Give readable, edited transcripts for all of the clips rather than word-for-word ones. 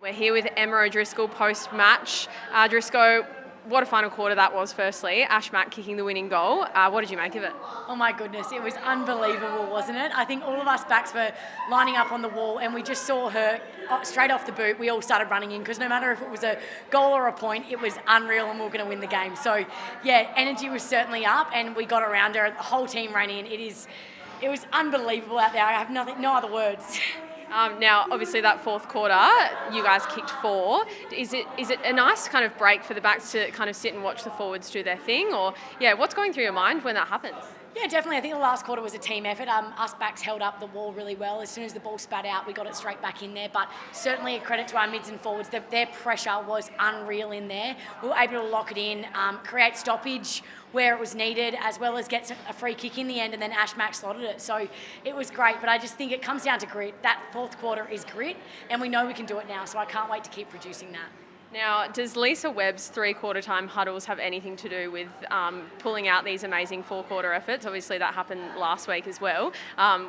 We're here with Emma Drisco post-match. Drisco, what a final quarter that was, firstly. Ash Mack kicking the winning goal. What did you make of it? Oh my goodness, it was unbelievable, wasn't it? I think all of us backs were lining up on the wall and we just saw her straight off the boot. We all started running in because no matter if it was a goal or a point, it was unreal and we were going to win the game. So yeah, energy was certainly up and we got around her. The whole team ran in. It was unbelievable out there. I have no other words. Now, obviously, that fourth quarter, you guys kicked 4. Is it a nice kind of break for the backs to kind of sit and watch the forwards do their thing? Or, yeah, what's going through your mind when that happens? Yeah, definitely. I think the last quarter was a team effort. Us backs held up the wall really well. As soon as the ball spat out, we got it straight back in there. But certainly a credit to our mids and forwards. Their pressure was unreal in there. We were able to lock it in, create stoppage where it was needed, as well as get a free kick in the end, and then Ash Mack slotted it. So it was great, but I just think it comes down to grit. That fourth quarter is grit, and we know we can do it now, so I can't wait to keep producing that. Now, does Lisa Webb's three-quarter time huddles have anything to do with pulling out these amazing four-quarter efforts? Obviously, that happened last week as well.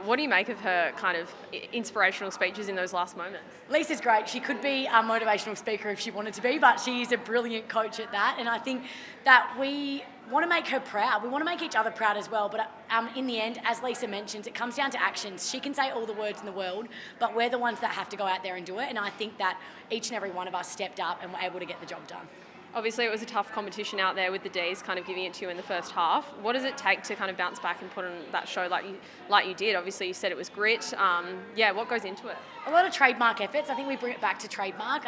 What do you make of her kind of inspirational speeches in those last moments? Lisa's great. She could be a motivational speaker if she wanted to be, but she is a brilliant coach at that. And I think that we want to make her proud. We want to make each other proud as well. But in the end, as Lisa mentions, it comes down to actions. She can say all the words in the world, but we're the ones that have to go out there and do it. And I think that each and every one of us stepped up and were able to get the job done. Obviously, it was a tough competition out there with the Ds kind of giving it to you in the first half. What does it take to kind of bounce back and put on that show like you did? Obviously, you said it was grit. What goes into it? A lot of trademark efforts. I think we bring it back to trademark.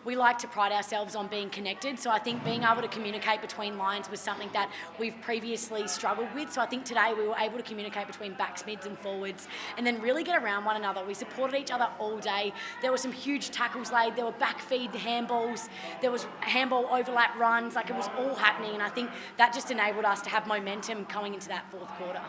We like to pride ourselves on being connected. So I think being able to communicate between lines was something that we've previously struggled with. So I think today we were able to communicate between backs, mids and forwards and then really get around one another. We supported each other all day. There were some huge tackles laid. There were back feed handballs. There was handball overlap runs. Like, it was all happening. And I think that just enabled us to have momentum going into that fourth quarter.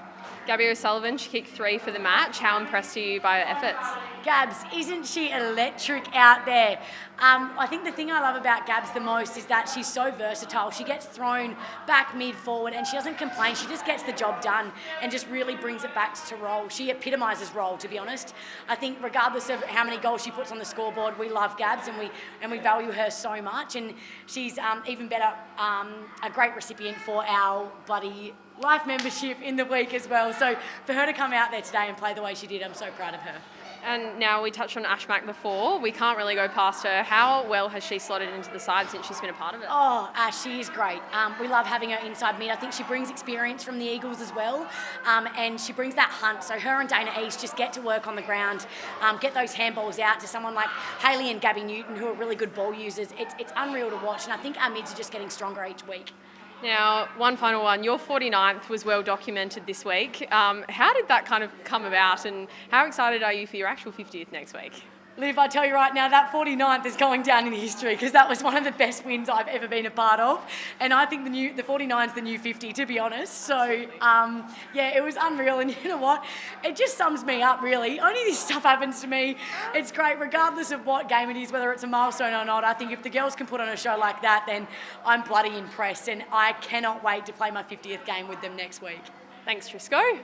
Gabby O'Sullivan, she kicked 3 for the match. How impressed are you by her efforts? Gabs, isn't she electric out there? I think the thing I love about Gabs the most is that she's so versatile. She gets thrown back, mid, forward, and she doesn't complain. She just gets the job done and just really brings it back to role. She epitomises role, to be honest. I think regardless of how many goals she puts on the scoreboard, we love Gabs and we value her so much. And she's even better, a great recipient for our bloody life membership in the week as well. So for her to come out there today and play the way she did, I'm so proud of her. And now we touched on Ash Mack before. We can't really go past her. How well has she slotted into the side since she's been a part of it? Oh, Ash, she is great. We love having her inside mid. I think she brings experience from the Eagles as well, and she brings that hunt. So her and Dana East just get to work on the ground, get those handballs out to someone like Hayley and Gabby Newton, who are really good ball users. It's unreal to watch, and I think our mids are just getting stronger each week. Now, one final one. Your 49th was well documented this week. How did that kind of come about, and how excited are you for your actual 50th next week? Liv, I tell you right now, that 49th is going down in history because that was one of the best wins I've ever been a part of. And I think the 49's the new 50, to be honest. So, it was unreal. And you know what? It just sums me up, really. Only this stuff happens to me. It's great, regardless of what game it is, whether it's a milestone or not. I think if the girls can put on a show like that, then I'm bloody impressed. And I cannot wait to play my 50th game with them next week. Thanks, Drisco.